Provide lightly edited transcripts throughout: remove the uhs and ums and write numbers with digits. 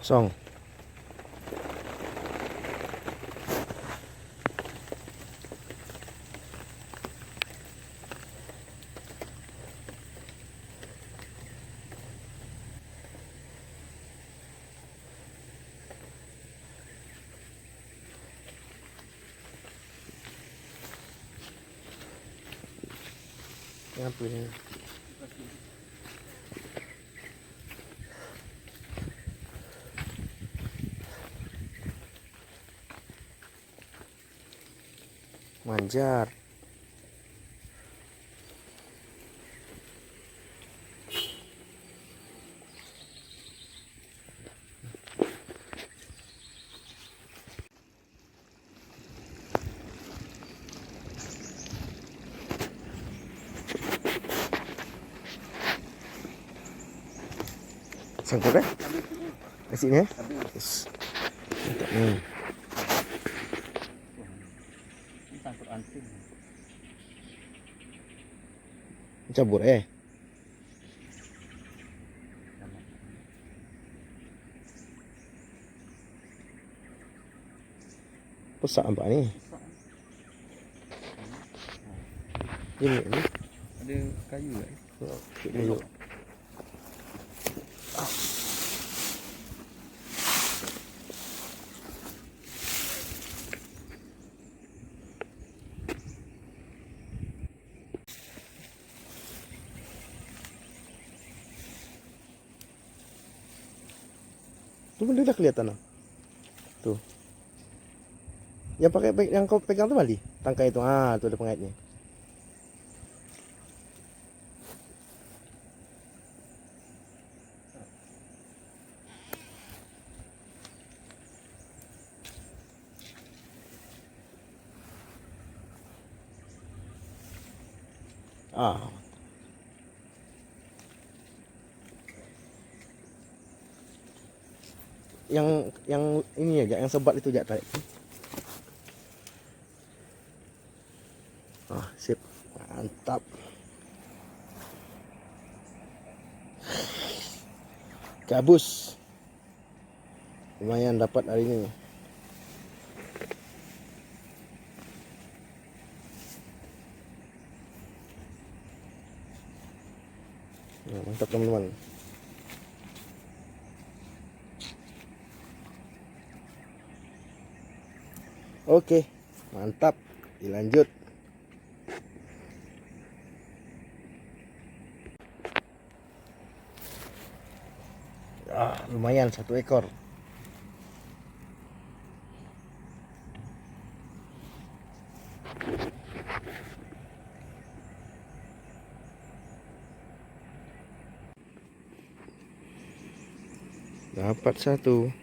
Kosong. Apa ni? Manjar. Sangkut eh? Kat sini eh? Yes. Mantap ni. Ini sangkut anting. Cabut eh? Pesak nampak ni. Ini ni. Ada kayu kan? Kayu. Tu benda dah kelihatan lah. Tu. Yang kau pegang tu Mali? Tangkai tu. Ah, tu ada pengaitnya. Ah. Yang ini aja, yang sebat itu aja tarik. Ah, sip. Mantap. Gabus. Lumayan dapat hari ini. Nah, mantap teman-teman. Oke, mantap. Dilanjut. Ah, lumayan 1 ekor. Dapat 1.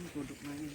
Kodok main.